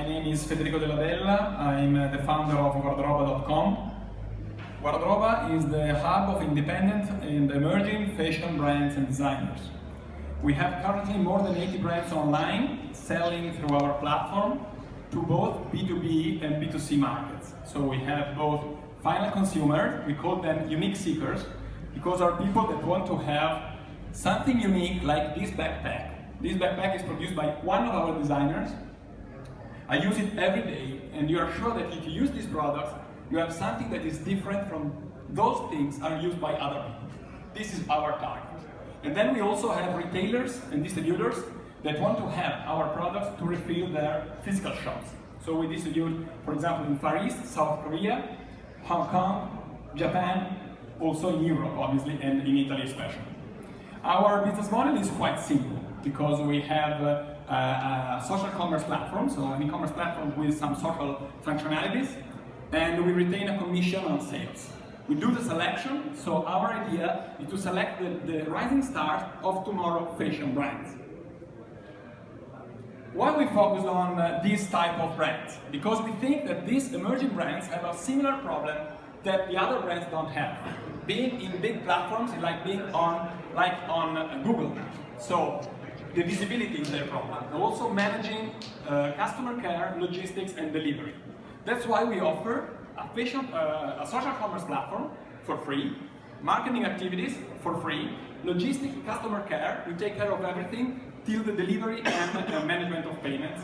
name is Federico Della Bella. I'm the founder of Wardroba.com. Wardroba is the hub of independent and emerging fashion brands and designers. We have currently more than 80 brands online selling through our platform to both B2B and B2C markets. So we have both final consumers, we call them unique seekers, because are people that want to have something unique like this backpack. This backpack is produced by one of our designers. I use it every day, and you are sure that if you use these products, you have something that is different from those things are used by other people. This is our target. And then we also have retailers and distributors that want to have our products to refill their physical shops. So we distribute, for example, in Far East, South Korea, Hong Kong, Japan, also in Europe, obviously, and in Italy especially. Our business model is quite simple because we have a social commerce platform, so an e-commerce platform with some social functionalities, and we retain a commission on sales. We do the selection, so our idea is to select the rising stars of tomorrow fashion brands. Why we focus on this type of brands? Because we think that these emerging brands have a similar problem that the other brands don't have. Being in big platforms is like being on Google. So the visibility is their problem. And also managing customer care, logistics, and delivery. That's why we offer a social commerce platform for free, marketing activities for free, logistics, customer care, we take care of everything till the delivery and management of payments.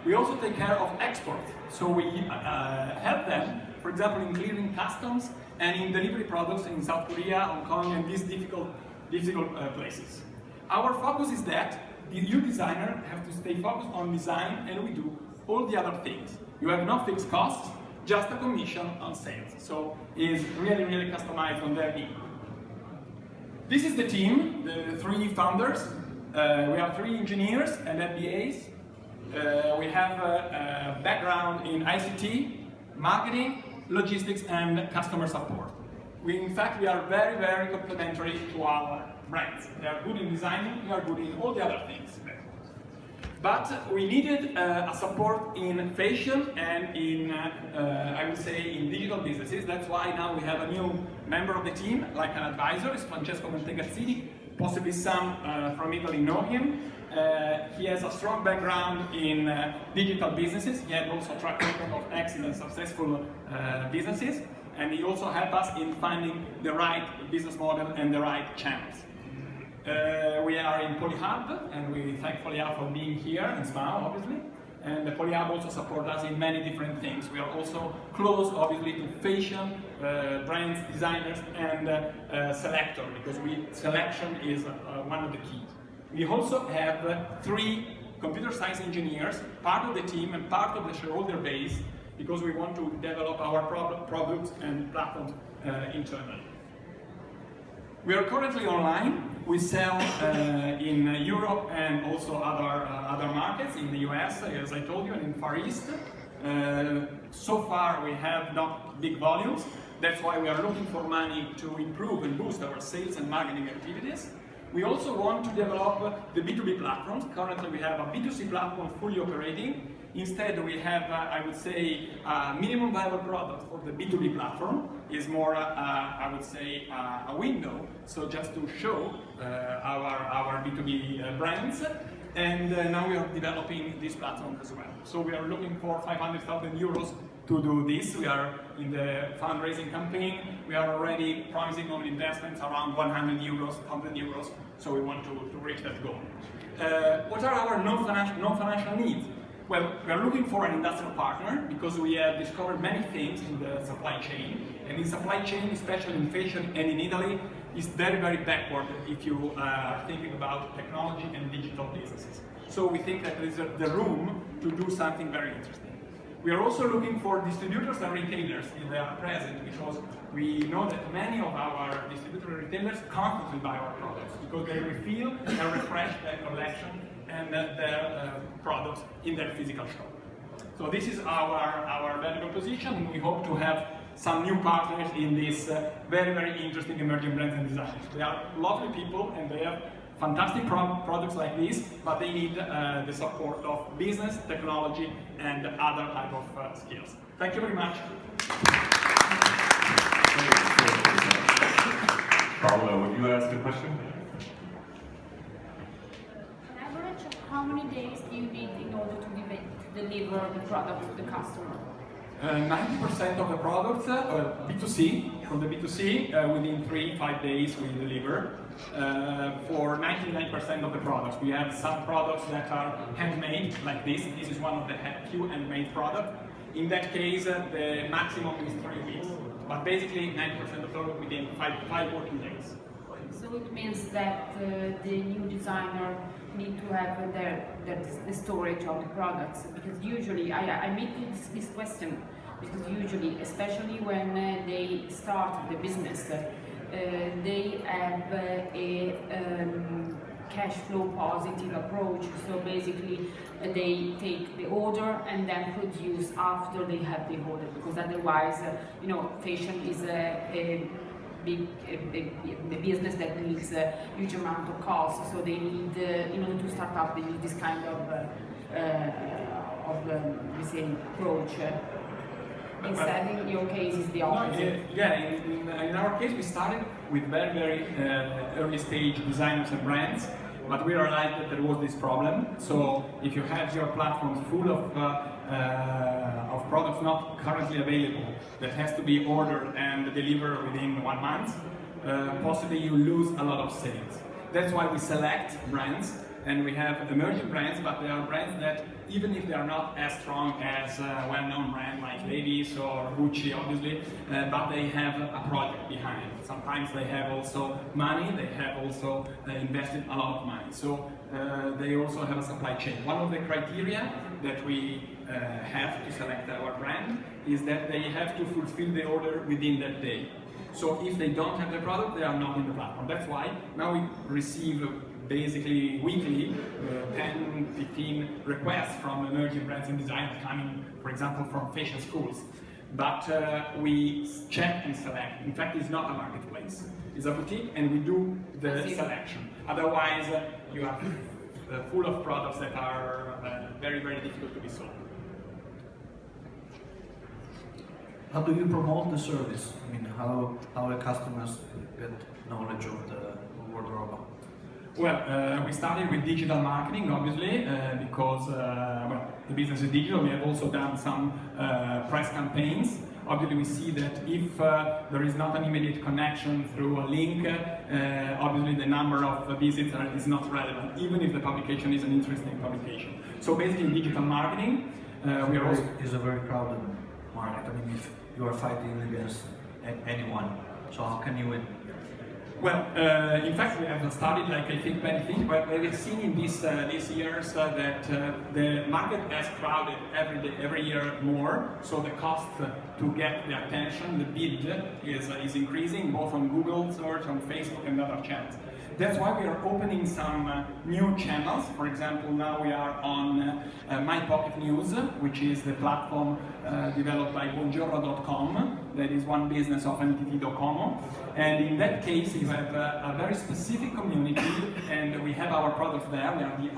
We also take care of export, so we help them, for example, in clearing customs and in delivery products in South Korea, Hong Kong, and these difficult places. Our focus is that you designer have to stay focused on design, and we do all the other things. You have no fixed costs, just a commission on sales. So it's really, really customized on their need. This is the team, the three founders. We have 3 engineers and MBAs. We have a background in ICT, marketing, logistics, and customer support. In fact, we are very, very complementary to our brands. They are good in designing, we are good in all the other things. But we needed a support in fashion and in, I would say, in digital businesses. That's why now we have a new member of the team, like an advisor, is Francesco Montegazzini. Possibly some from Italy know him. He has a strong background in digital businesses. He had also a track record of excellent, successful businesses. And he also helped us in finding the right business model and the right channels. We are in Polyhub, and we thank Polyhub for being here in SMAU, obviously. And the Polyhub also supports us in many different things. We are also close, obviously, to fashion, brands, designers, and selector, because selection is one of the keys. We also have 3 computer science engineers, part of the team and part of the shareholder base, because we want to develop our products and platforms internally. We are currently online. We sell in Europe and also other markets, in the US, as I told you, and in Far East. So far we have not big volumes. That's why we are looking for money to improve and boost our sales and marketing activities. We also want to develop the B2B platforms. Currently we have a B2C platform fully operating. Instead we have, I would say, a minimum viable product for the B2B platform. Is more, I would say, a window, so just to show our B2B brands. And now we are developing this platform as well. So we are looking for 500,000 euros to do this. We are in the fundraising campaign. We are already promising on investments around 100 euros, 100 euros, so we want to reach that goal. What are our non-financial needs? Well, we are looking for an industrial partner because we have discovered many things in the supply chain. And in supply chain, especially in fashion and in Italy, is very, very backward if you are thinking about technology and digital businesses. So we think that there is the room to do something very interesting. We are also looking for distributors and retailers if they are present, because we know that many of our distributors and retailers constantly buy our products because they refill and refresh their collection and their products in their physical shop. So this is our value proposition, and we hope to have some new partners in this very, very interesting emerging brands and designers. They are lovely people, and they have fantastic products like this, but they need the support of business, technology, and other type of skills. Thank you very much. Paolo, would you ask a question? On average, how many days do you need in order to deliver the product to the customer? 90% of the products, B2C, from the B2C, within 3-5 days we deliver. For 99% of the products, we have some products that are handmade, like this. This is one of the few handmade products. In that case, the maximum is 3 weeks. But basically, 90% of products within 5 working days. So it means that the new designer need to have the storage of the products, because usually I make this question because usually, especially when they start the business, they have a cash flow positive approach. So basically, they take the order and then produce after they have the order, because otherwise, you know, fashion is a business that needs a huge amount of cost, so they need, in order to start up, they need this kind of we say, approach. Instead, in your case, is the opposite. In our case, we started with very early stage designers and brands, but we realized that there was this problem. So if you have your platform full of products not currently available, that has to be ordered and delivered within 1 month, possibly you lose a lot of sales. That's why we select brands, and we have emerging brands, but they are brands that, even if they are not as strong as a well-known brand like Levi's or Gucci, obviously, but they have a project behind. Sometimes they have also money, they have also invested a lot of money. So they also have a supply chain. One of the criteria that we have to select our brand is that they have to fulfill the order within that day. So if they don't have the product, they are not in the platform. That's why now we receive basically weekly 10-15 requests from emerging brands and designers coming, for example, from fashion schools. But we check and select. In fact, it's not a marketplace. It's a boutique, and we do the selection. Otherwise, you are full of products that are very difficult to be sold. How do you promote the service? I mean, how the customers get knowledge of the wardrobe? Well, we started with digital marketing, obviously, because well, the business is digital. We have also done some press campaigns. Obviously, we see that if there is not an immediate connection through a link, obviously the number of visits is not relevant, even if the publication is an interesting publication. So basically, digital marketing. We are also is a very crowded market. I mean, if you are fighting against anyone, so how can you win? Well, in fact, we have started like I think many things, but we've seen in these years that the market has crowded every year more. So the cost to get the attention, the bid is increasing, both on Google search, on Facebook, and other channels. That's why we are opening some new channels. For example, now we are on My Pocket News, which is the platform developed by buongiorno.com. That is one business of NTT.com. And in that case, you have a very specific community, and we have our products there. We are the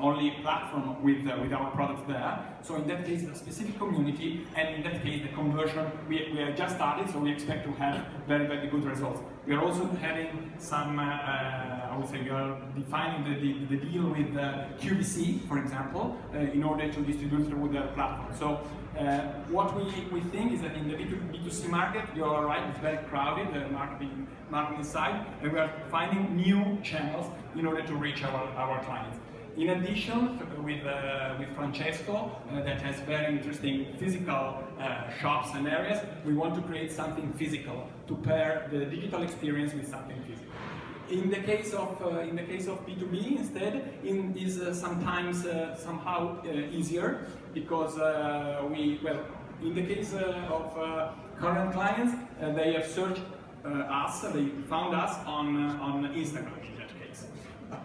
only platform with our products there. So in that case, the specific community, and in that case, the conversion, we have just started, so we expect to have very good results. We are also having some, I would say, we are defining the deal with QVC, for example, in order to distribute through the platform. So what we think is that in the B2C market, you are right, it's very crowded, the marketing side, and we are finding new channels in order to reach our clients. In addition, with Francesco, that has very interesting physical shops and areas, we want to create something physical to pair the digital experience with something physical. In the case of B2B, instead, is sometimes somehow easier, because in the case of current clients, they have searched us, they found us on Instagram.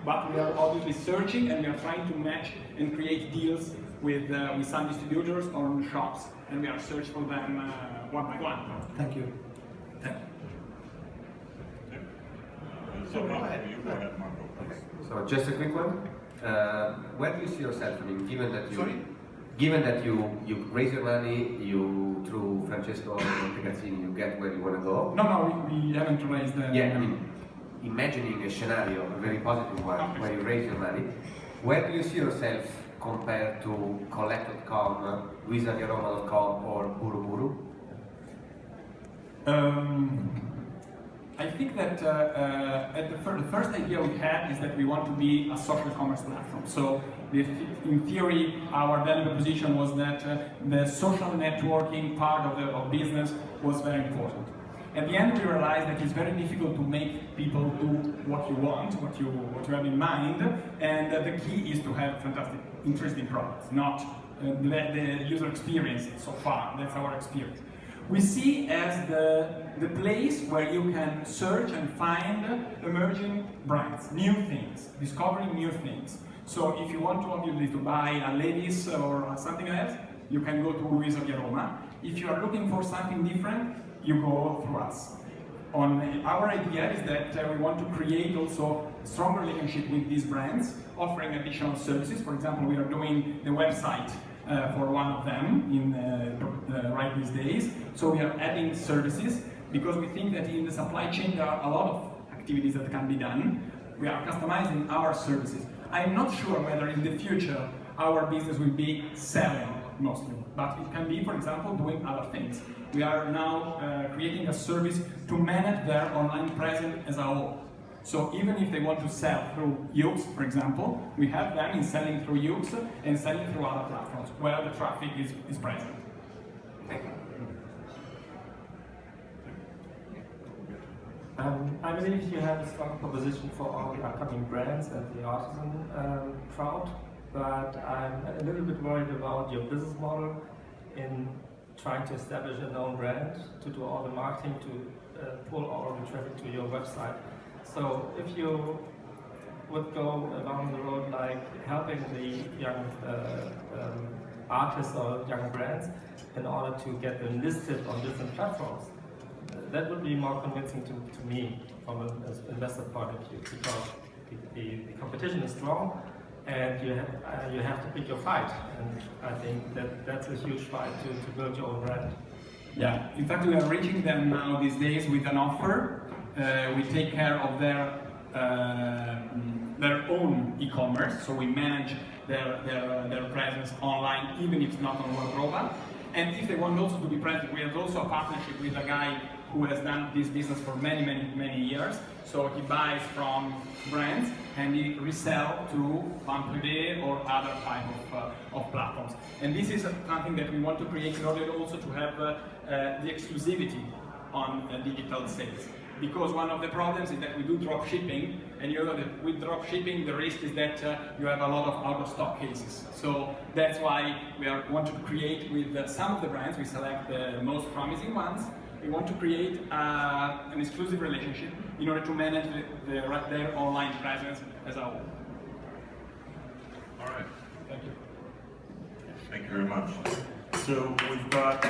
But we are obviously searching, and we are trying to match and create deals with some distributors or shops, and we are searching for them one by one. Thank you. So So go Marco, ahead. you go ahead, Marco. Okay. So just a quick one. Where do you see yourself? I mean, given that you, Sorry? given that you raise your money, you through Francesco and Pegazzini, you get where you want to go. No, we haven't raised the. Yeah, I mean, imagining a scenario, a very positive one, where you raise your money, where do you see yourself compared to Collect.com, WizardRoma.com, or Buruburu? I think that the first idea we had is that we want to be a social commerce platform. So, in theory, our value proposition was that the social networking part of business was very important. At the end, we realized that it's very difficult to make people do what you want, what you have in mind, and the key is to have fantastic, interesting products, not the user experience so far. That's our experience. We see as the place where you can search and find emerging brands, new things, discovering new things. So if you want to obviously to buy a Levi's or something else, you can go to WizardRoma. If you are looking for something different, you go through us. Our idea is that we want to create also a strong relationship with these brands, offering additional services. For example, we are doing the website for one of them right these days. So we are adding services because we think that in the supply chain there are a lot of activities that can be done. We are customizing our services. I'm not sure whether in the future our business will be selling mostly, but it can be, for example, doing other things. We are now creating a service to manage their online presence as a whole. So even if they want to sell through Yux, for example, we have them in selling through Yux and selling through other platforms where the traffic is present. I believe you have a strong proposition for all the upcoming brands and the artisan crowd, but I'm a little bit worried about your business model in trying to establish a known brand, to do all the marketing, to pull all the traffic to your website. So if you would go along the road like helping the young artists or young brands in order to get them listed on different platforms, that would be more convincing to me from an investor point of view, because the competition is strong and you have to pick your fight, and I think that's a huge fight to build your own brand. Yeah, in fact we are reaching them now these days with an offer. We take care of their own e-commerce, so we manage their presence online even if it's not on Wardroba. And if they want also to be present, we have also a partnership with a guy who has done this business for many years. So he buys from brands and he resell to Banque or other type of platforms. And this is something that we want to create in order also to have the exclusivity on digital sales. Because one of the problems is that we do drop shipping, and you know that with drop shipping the risk is that you have a lot of out of stock cases. So that's why we want to create with some of the brands, we select the most promising ones. We want to create an exclusive relationship in order to manage their online presence as a whole. All right. Thank you. Thank you very much. So we've got